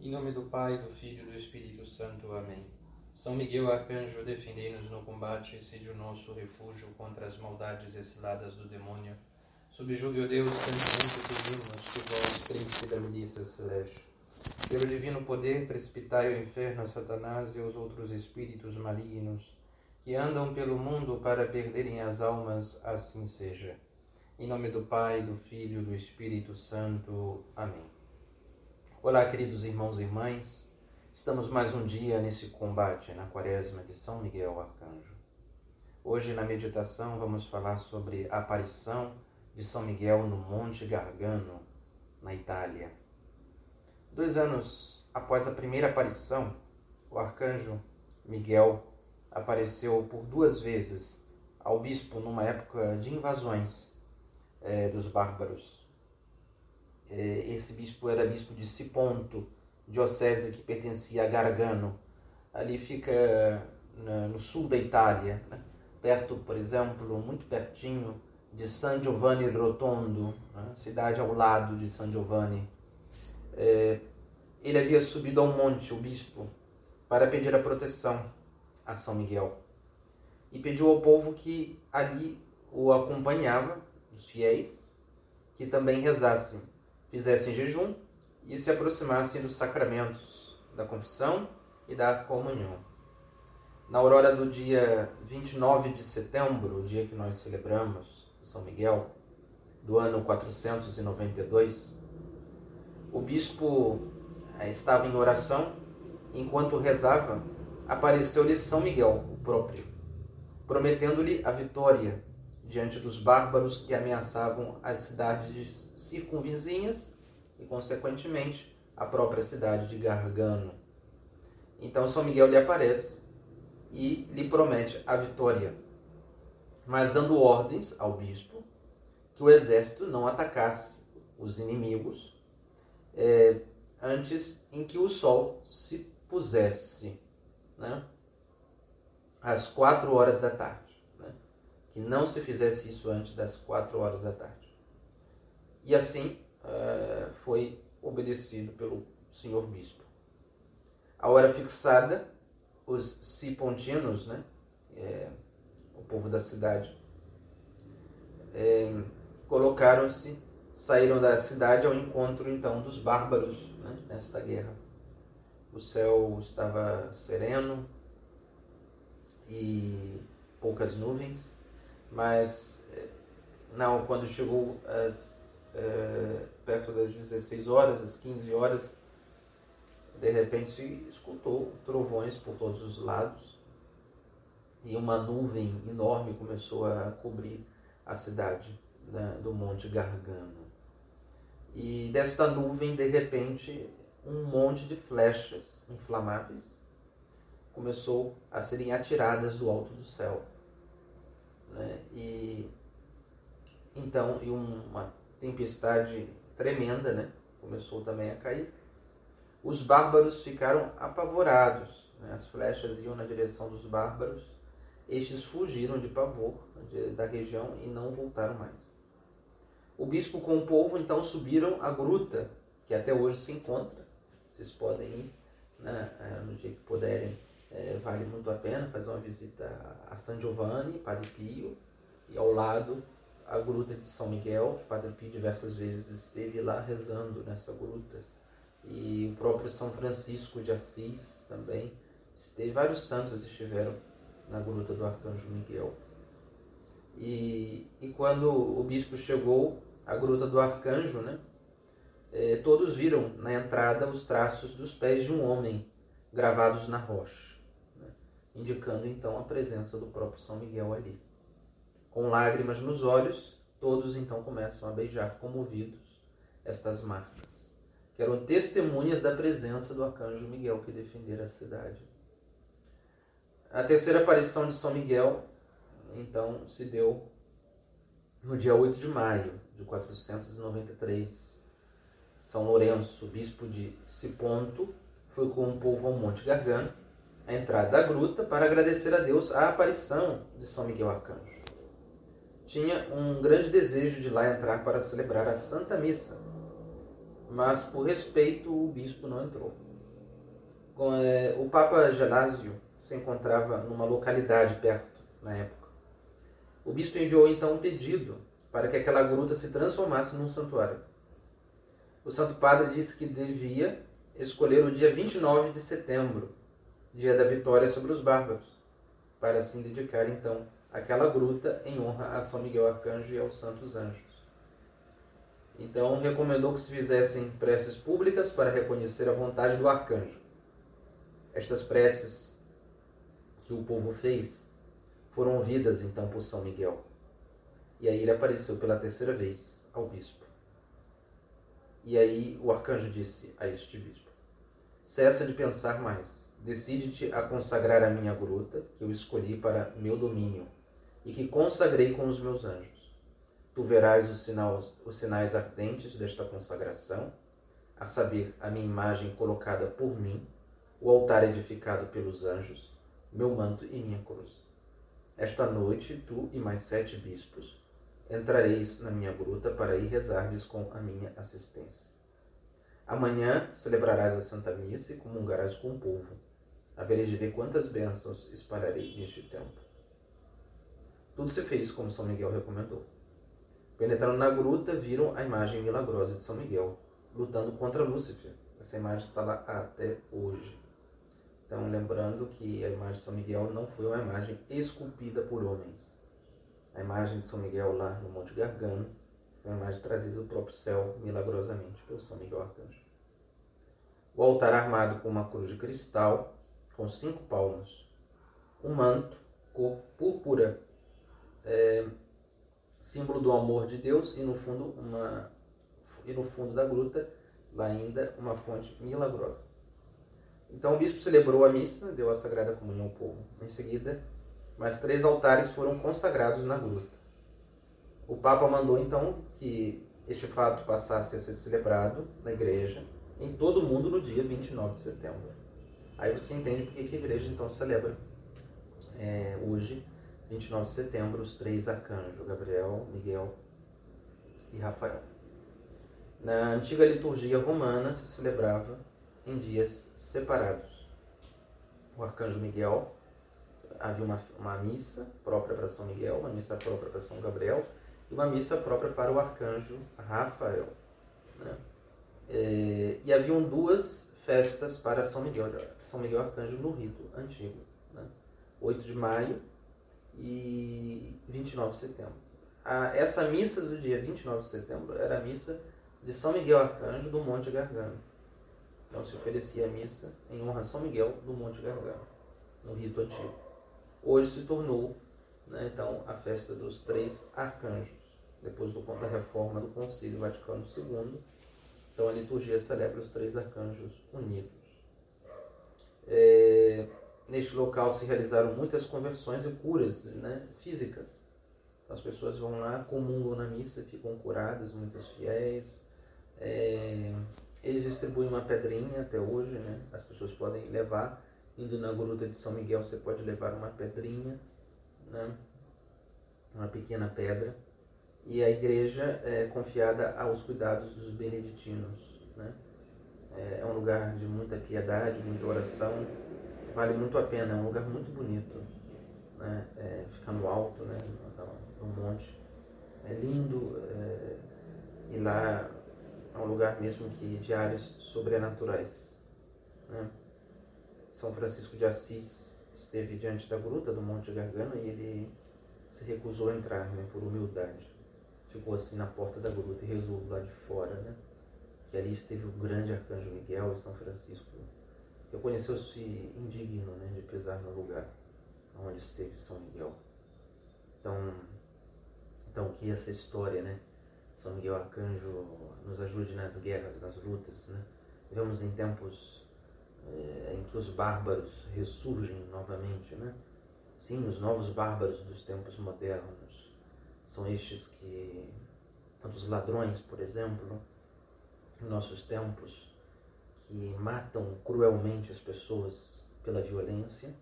Em nome do Pai, do Filho e do Espírito Santo. Amém. São Miguel Arcanjo, defendei-nos no combate, sede o nosso refúgio contra as maldades exiladas do demônio. Subjugue o Deus, tanto pedimos que vós, príncipe da milícia celeste, pelo divino poder, precipitai ao inferno a Satanás e aos outros espíritos malignos que andam pelo mundo para perderem as almas, assim seja. Em nome do Pai, do Filho e do Espírito Santo. Amém. Olá, queridos irmãos e irmãs. Estamos mais um dia nesse combate na Quaresma de São Miguel Arcanjo. Hoje, na meditação, vamos falar sobre a aparição de São Miguel no Monte Gargano, na Itália. 2 anos após a primeira aparição, o arcanjo Miguel apareceu por 2 vezes ao bispo numa época de invasões dos bárbaros. Esse bispo era bispo de Siponto, diocese que pertencia a Gargano. Ali fica no sul da Itália, né? Perto, por exemplo, muito pertinho de San Giovanni Rotondo, né? Cidade ao lado de San Giovanni. Ele havia subido ao monte, o bispo, para pedir a proteção a São Miguel. E pediu ao povo que ali o acompanhava, os fiéis, que também rezassem, fizessem jejum e se aproximassem dos sacramentos da confissão e da comunhão. Na aurora do dia 29 de setembro, o dia que nós celebramos São Miguel, do ano 492, o bispo estava em oração. Enquanto rezava, apareceu-lhe São Miguel, o próprio, prometendo-lhe a vitória diante dos bárbaros que ameaçavam as cidades circunvizinhas e, consequentemente, a própria cidade de Gargano. Então São Miguel lhe aparece e lhe promete a vitória, mas dando ordens ao bispo que o exército não atacasse os inimigos antes em que o sol se pusesse, né, às 4 horas da tarde. Né? Que não se fizesse isso antes das 4 horas da tarde. E assim foi obedecido pelo senhor bispo. A hora fixada, os sipontinos, né, o povo da cidade, saíram da cidade ao encontro então dos bárbaros, né, nesta guerra. O céu estava sereno e poucas nuvens, mas quando chegou perto das 16 horas, às 15 horas, de repente se escutou trovões por todos os lados e uma nuvem enorme começou a cobrir a cidade, né, do Monte Gargano. E desta nuvem, de repente, um monte de flechas inflamáveis começou a serem atiradas do alto do céu, né? E então uma tempestade tremenda, né, começou também a cair. Os bárbaros ficaram apavorados, né? As flechas iam na direção dos bárbaros. Estes fugiram de pavor da região e não voltaram mais. O bispo com o povo então subiram a gruta, que até hoje se encontra. Vocês podem ir, né, no dia que puderem. Vale muito a pena fazer uma visita a San Giovanni, Padre Pio, e ao lado a gruta de São Miguel, que Padre Pio diversas vezes esteve lá rezando nessa gruta. E o próprio São Francisco de Assis também esteve, vários santos estiveram na gruta do Arcanjo Miguel. E quando o bispo chegou à gruta do Arcanjo, né, todos viram na entrada os traços dos pés de um homem gravados na rocha, né, indicando então a presença do próprio São Miguel ali. Com lágrimas nos olhos, todos então começam a beijar comovidos estas marcas, que eram testemunhas da presença do Arcanjo Miguel que defendera a cidade. A terceira aparição de São Miguel, então, se deu no dia 8 de maio de 493. São Lourenço, bispo de Siponto, foi com o povo ao Monte Gargano, à entrada da gruta, para agradecer a Deus a aparição de São Miguel Arcanjo. Tinha um grande desejo de lá entrar para celebrar a Santa Missa, mas por respeito o bispo não entrou. O Papa Gelásio se encontrava numa localidade perto, na época. O bispo enviou então um pedido para que aquela gruta se transformasse num santuário. O Santo Padre disse que devia escolher o dia 29 de setembro, dia da vitória sobre os bárbaros, para assim dedicar então aquela gruta em honra a São Miguel Arcanjo e aos santos anjos. Então recomendou que se fizessem preces públicas para reconhecer a vontade do arcanjo. Estas preces que o povo fez foram ouvidas então por São Miguel. E aí ele apareceu pela terceira vez ao bispo. E aí o arcanjo disse a este bispo: cessa de pensar mais. Decide-te a consagrar a minha gruta, que eu escolhi para meu domínio, e que consagrei com os meus anjos. Tu verás os sinais ardentes desta consagração, a saber, a minha imagem colocada por mim, o altar edificado pelos anjos, meu manto e minha cruz. Esta noite, tu e mais 7 bispos entrareis na minha gruta para ir rezar-lhes com a minha assistência. Amanhã celebrarás a Santa Missa e comungarás com o povo. Havereis de ver quantas bênçãos espalharei neste tempo. Tudo se fez como São Miguel recomendou. Penetrando na gruta, viram a imagem milagrosa de São Miguel, lutando contra Lúcifer. Essa imagem está lá até hoje. Então, lembrando que a imagem de São Miguel não foi uma imagem esculpida por homens. A imagem de São Miguel lá no Monte Gargano foi uma imagem trazida do próprio céu, milagrosamente, pelo São Miguel Arcanjo. O altar armado com uma cruz de cristal, com 5 palmos. Um manto, cor púrpura, símbolo do amor de Deus, e no fundo da gruta, lá ainda, uma fonte milagrosa. Então o bispo celebrou a missa, deu a Sagrada Comunhão ao povo. Em seguida, mais 3 altares foram consagrados na gruta. O Papa mandou então que este fato passasse a ser celebrado na igreja, em todo o mundo, no dia 29 de setembro. Aí você entende porque que a igreja então celebra hoje, 29 de setembro, os 3 arcanjos, Gabriel, Miguel e Rafael. Na antiga liturgia romana se celebrava em dias separados. O arcanjo Miguel, havia uma missa própria para São Miguel, uma missa própria para São Gabriel e uma missa própria para o arcanjo Rafael, né? E haviam 2 festas para São Miguel Arcanjo no rito antigo, né? 8 de maio e 29 de setembro. Essa missa do dia 29 de setembro era a missa de São Miguel Arcanjo do Monte Gargano. Então se oferecia a missa em honra a São Miguel do Monte Gargano, no rito antigo. Hoje se tornou, né, então, a festa dos 3 arcanjos, depois da reforma do Concílio Vaticano II. Então a liturgia celebra os 3 arcanjos unidos. Neste local se realizaram muitas conversões e curas, né, físicas. Então, as pessoas vão lá, comungam na missa, ficam curadas, muitos fiéis. Eles distribuem uma pedrinha até hoje, né? As pessoas podem levar, indo na gruta de São Miguel, você pode levar uma pedrinha, né? Uma pequena pedra. E a igreja é confiada aos cuidados dos beneditinos, né? É um lugar de muita piedade, muita oração, vale muito a pena, é um lugar muito bonito, né? Fica no alto, né? No monte, é lindo, e lá é um lugar mesmo que de áreas sobrenaturais, né? São Francisco de Assis esteve diante da gruta do Monte Gargano e ele se recusou a entrar, né, por humildade. Ficou assim na porta da gruta e rezou lá de fora, né? Que ali esteve o grande arcanjo Miguel e São Francisco. Reconheceu-se indigno, né, de pisar no lugar onde esteve São Miguel. Então que essa história, né, São Miguel Arcanjo nos ajude nas guerras, nas lutas, né? Vivemos em tempos em que os bárbaros ressurgem novamente, né? Sim, os novos bárbaros dos tempos modernos são estes que, tantos ladrões, por exemplo, em nossos tempos, que matam cruelmente as pessoas pela violência,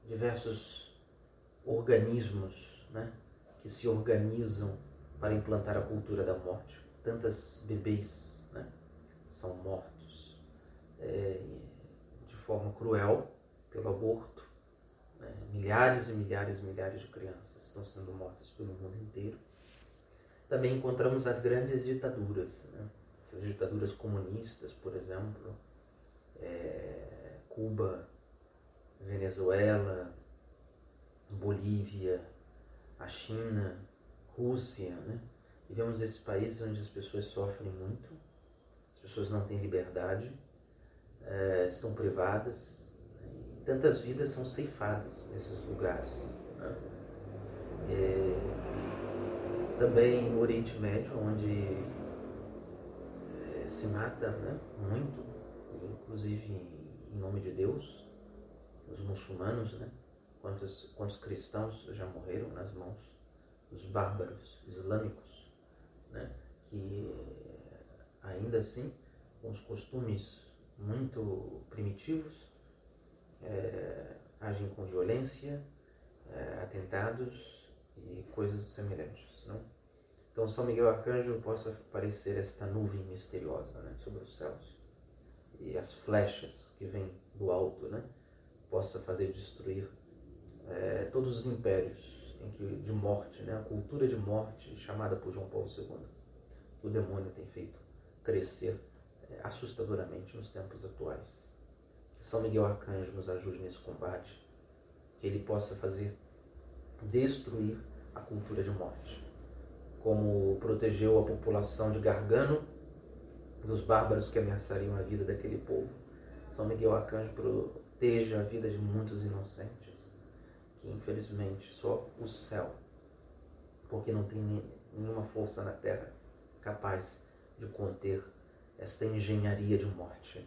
diversos organismos, né, que se organizam para implantar a cultura da morte. Tantas bebês, né, são mortos de forma cruel pelo aborto. Milhares e milhares e milhares de crianças estão sendo mortas pelo mundo inteiro. Também encontramos as grandes ditaduras, essas ditaduras comunistas, por exemplo, Cuba, Venezuela, Bolívia, a China, Rússia, E vemos esses países onde as pessoas sofrem muito, as pessoas não têm liberdade, estão privadas, e tantas vidas são ceifadas nesses lugares. Também no Oriente Médio, onde se mata muito, inclusive em nome de Deus, os muçulmanos, quantos cristãos já morreram nas mãos dos bárbaros islâmicos, que ainda assim, com os costumes muito primitivos, agem com violência, atentados e coisas semelhantes. Então São Miguel Arcanjo possa parecer esta nuvem misteriosa sobre os céus, e as flechas que vêm do alto, possa fazer destruir todos os impérios de morte, a cultura de morte chamada por João Paulo II. O demônio tem feito crescer assustadoramente nos tempos atuais. Que São Miguel Arcanjo nos ajude nesse combate, que ele possa fazer destruir a cultura de morte, como protegeu a população de Gargano dos bárbaros que ameaçariam a vida daquele povo. São Miguel Arcanjo proteja a vida de muitos inocentes, que infelizmente só o céu, porque não tem nenhuma força na terra capaz de conter esta engenharia de morte.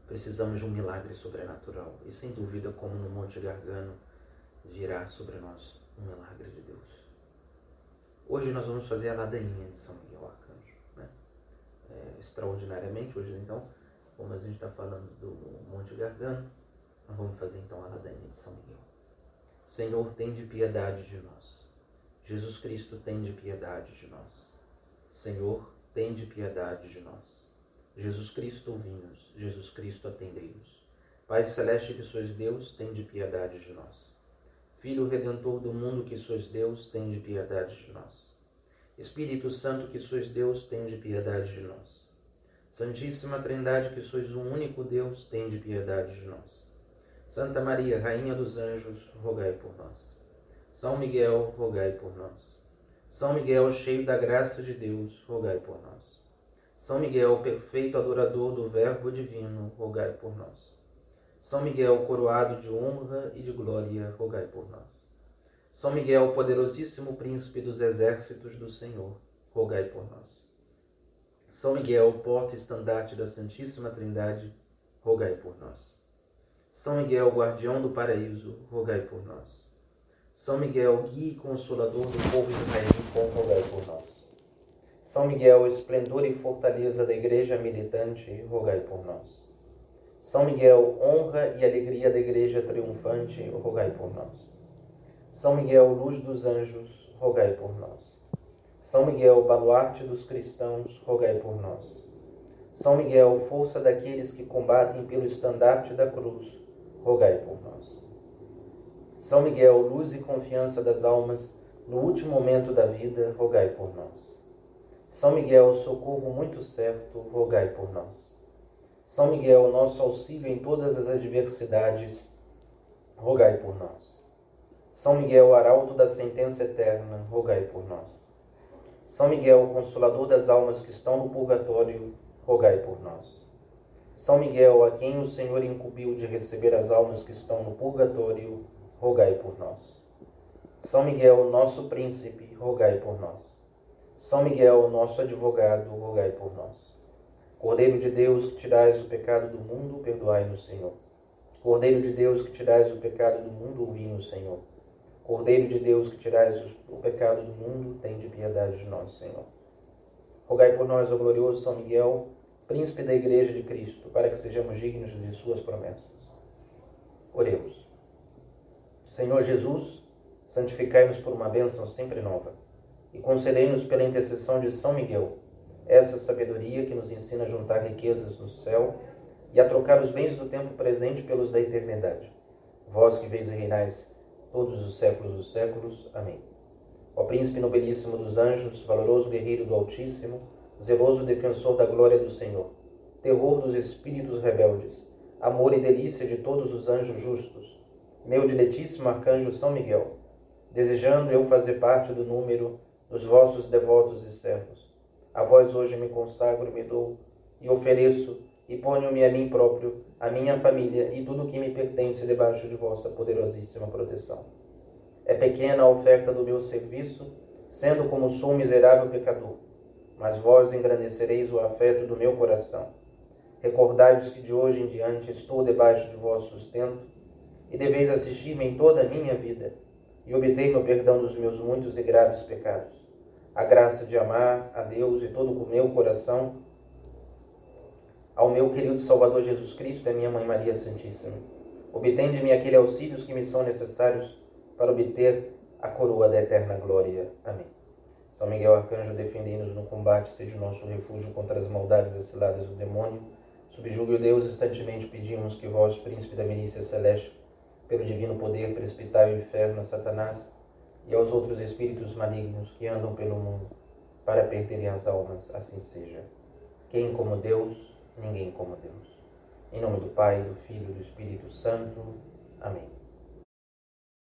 Precisamos de um milagre sobrenatural, e sem dúvida, como no Monte Gargano, virá sobre nós um milagre de Deus. Hoje nós vamos fazer a ladainha de São Miguel Arcanjo, extraordinariamente. Hoje então, como a gente está falando do Monte Gargano, nós vamos fazer então a ladainha de São Miguel. Senhor, tende piedade de nós. Jesus Cristo, tende piedade de nós. Senhor, tende piedade de nós. Jesus Cristo, ouvi-nos. Jesus Cristo, atendei-nos. Pai celeste que sois Deus, tende piedade de nós. Filho Redentor do mundo que sois Deus, tende piedade de nós. Espírito Santo que sois Deus, tende piedade de nós. Santíssima Trindade que sois um único Deus, tende piedade de nós. Santa Maria, Rainha dos Anjos, rogai por nós. São Miguel, rogai por nós. São Miguel, cheio da graça de Deus, rogai por nós. São Miguel, perfeito adorador do Verbo divino, rogai por nós. São Miguel, coroado de honra e de glória, rogai por nós. São Miguel, poderosíssimo príncipe dos exércitos do Senhor, rogai por nós. São Miguel, porta e estandarte da Santíssima Trindade, rogai por nós. São Miguel, guardião do paraíso, rogai por nós. São Miguel, guia e consolador do povo israelita, rogai por nós. São Miguel, esplendor e fortaleza da Igreja militante, rogai por nós. São Miguel, honra e alegria da Igreja triunfante, rogai por nós. São Miguel, luz dos anjos, rogai por nós. São Miguel, baluarte dos cristãos, rogai por nós. São Miguel, força daqueles que combatem pelo estandarte da cruz, rogai por nós. São Miguel, luz e confiança das almas, no último momento da vida, rogai por nós. São Miguel, socorro muito certo, rogai por nós. São Miguel, nosso auxílio em todas as adversidades, rogai por nós. São Miguel, arauto da sentença eterna, rogai por nós. São Miguel, consolador das almas que estão no purgatório, rogai por nós. São Miguel, a quem o Senhor incumbiu de receber as almas que estão no purgatório, rogai por nós. São Miguel, nosso príncipe, rogai por nós. São Miguel, nosso advogado, rogai por nós. Cordeiro de Deus, que tirais o pecado do mundo, perdoai-nos, Senhor. Cordeiro de Deus, que tirais o pecado do mundo, ouvi-nos, Senhor. Cordeiro de Deus, que tirais o pecado do mundo, tende piedade de nós, Senhor. Rogai por nós, ó glorioso São Miguel, príncipe da Igreja de Cristo, para que sejamos dignos de suas promessas. Oremos. Senhor Jesus, santificai-nos por uma bênção sempre nova, e concedei-nos pela intercessão de São Miguel essa sabedoria que nos ensina a juntar riquezas no céu, e a trocar os bens do tempo presente pelos da eternidade. Vós que vês e reinais todos os séculos dos séculos. Amém. Ó Príncipe nobilíssimo dos anjos, valoroso guerreiro do Altíssimo, zeloso defensor da glória do Senhor, terror dos espíritos rebeldes, amor e delícia de todos os anjos justos, meu diletíssimo arcanjo São Miguel, desejando eu fazer parte do número dos vossos devotos e servos, a vós hoje me consagro, me dou e ofereço e ponho-me a mim próprio, a minha família e tudo o que me pertence debaixo de vossa poderosíssima proteção. É pequena a oferta do meu serviço, sendo como sou um miserável pecador, mas vós engrandecereis o afeto do meu coração. Recordai-vos que de hoje em diante estou debaixo de vosso sustento e deveis assistir-me em toda a minha vida e obter o perdão dos meus muitos e graves pecados, a graça de amar a Deus e todo o meu coração, ao meu querido Salvador Jesus Cristo e a minha Mãe Maria Santíssima. Obtende-me aqueles auxílios que me são necessários para obter a coroa da eterna glória. Amém. São Miguel Arcanjo, defendei-nos no combate, seja o nosso refúgio contra as maldades e ciladas do demônio. Subjugue-o Deus, instantemente pedimos que vós, príncipe da milícia celeste, pelo divino poder, precipitai o inferno a Satanás e aos outros espíritos malignos que andam pelo mundo, para perderem as almas, assim seja. Quem como Deus? Ninguém como Deus. Em nome do Pai, do Filho e do Espírito Santo. Amém.